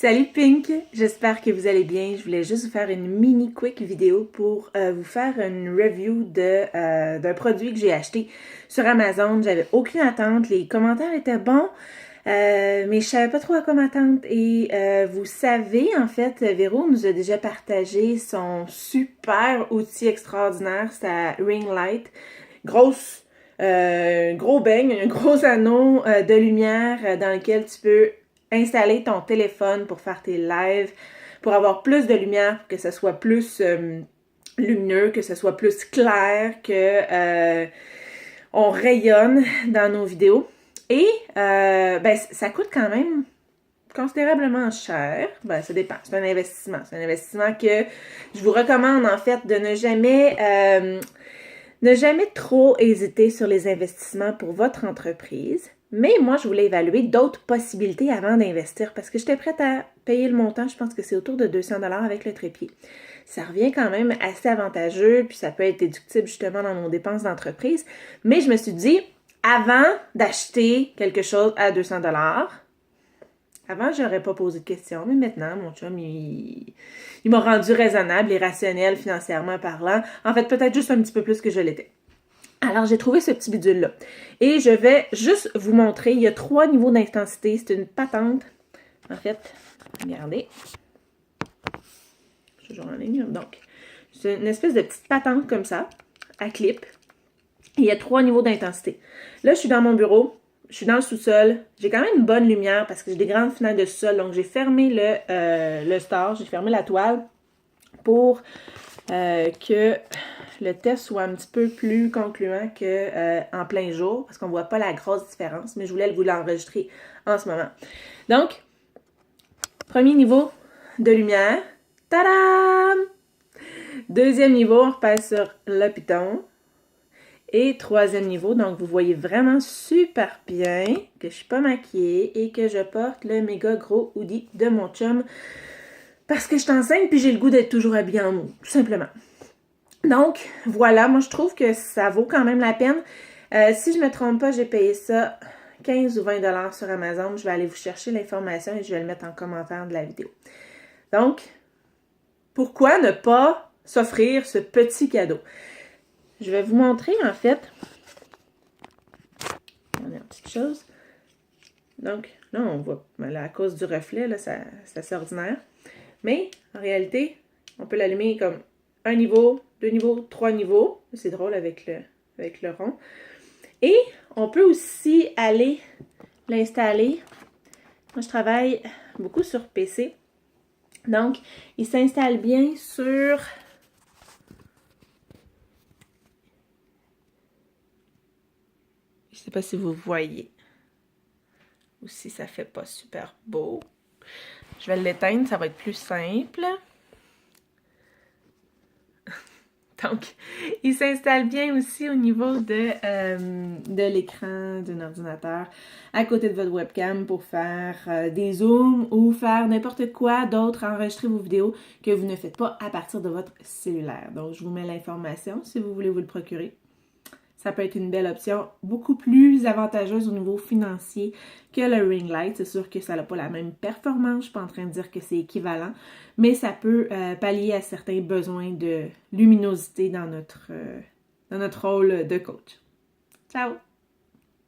Salut Pink, j'espère que vous allez bien. Je voulais juste vous faire une mini quick vidéo pour vous faire une review d'un produit que j'ai acheté sur Amazon. J'avais aucune attente, les commentaires étaient bons, mais je savais pas trop à quoi m'attendre. Et vous savez, en fait, Véro nous a déjà partagé son super outil extraordinaire, sa ring light. Gros beigne, un gros anneau de lumière dans lequel tu peux installer ton téléphone pour faire tes lives, pour avoir plus de lumière, pour que ça soit plus lumineux, que ça soit plus clair, que on rayonne dans nos vidéos. Et ça coûte quand même considérablement cher. Ben, ça dépend. C'est un investissement. C'est un investissement que je vous recommande en fait de ne jamais trop hésiter sur les investissements pour votre entreprise. Mais moi, je voulais évaluer d'autres possibilités avant d'investir parce que j'étais prête à payer le montant. Je pense que c'est autour de 200$ avec le trépied. Ça revient quand même assez avantageux, puis ça peut être déductible justement dans nos dépenses d'entreprise. Mais je me suis dit, avant d'acheter quelque chose à 200$, avant, j'aurais pas posé de questions, mais maintenant, mon chum, il m'a rendu raisonnable et rationnel financièrement parlant. En fait, peut-être juste un petit peu plus que je l'étais. Alors, j'ai trouvé ce petit bidule-là. Et je vais juste vous montrer. Il y a 3 niveaux d'intensité. C'est une patente. En fait, regardez. Je suis toujours en ligne. Donc, c'est une espèce de petite patente comme ça, à clip. Et il y a 3 niveaux d'intensité. Là, je suis dans mon bureau. Je suis dans le sous-sol. J'ai quand même une bonne lumière parce que j'ai des grandes fenêtres de sous-sol. Donc, j'ai fermé le store. J'ai fermé la toile pour que le test soit un petit peu plus concluant qu'en plein jour, parce qu'on ne voit pas la grosse différence, mais je voulais vous l'enregistrer en ce moment. Donc, premier niveau de lumière. Tadam! Deuxième niveau, on repasse sur le piton. Et troisième niveau, donc vous voyez vraiment super bien que je suis pas maquillée et que je porte le méga gros hoodie de mon chum parce que je suis enceinte puis j'ai le goût d'être toujours habillée en mou, tout simplement. Donc, voilà, moi je trouve que ça vaut quand même la peine. Si je me trompe pas, j'ai payé ça 15 ou 20$ sur Amazon. Je vais aller vous chercher l'information et je vais le mettre en commentaire de la vidéo. Donc, pourquoi ne pas s'offrir ce petit cadeau? Je vais vous montrer, en fait, dernière petite chose. Donc, là, on voit, là, à cause du reflet, là, c'est assez ordinaire. Mais, en réalité, on peut l'allumer comme un niveau, 2 niveaux, 3 niveaux. C'est drôle avec le rond. Et on peut aussi aller l'installer. Moi, je travaille beaucoup sur PC. Donc, il s'installe bien sur... Je ne sais pas si vous voyez. Ou si ça ne fait pas super beau. Je vais l'éteindre, ça va être plus simple. Donc, il s'installe bien aussi au niveau de l'écran d'un ordinateur à côté de votre webcam pour faire des zooms ou faire n'importe quoi d'autre, enregistrer vos vidéos que vous ne faites pas à partir de votre cellulaire. Donc, je vous mets l'information si vous voulez vous le procurer. Ça peut être une belle option, beaucoup plus avantageuse au niveau financier que le ring light. C'est sûr que ça n'a pas la même performance, je ne suis pas en train de dire que c'est équivalent, mais ça peut pallier à certains besoins de luminosité dans notre rôle de coach. Ciao!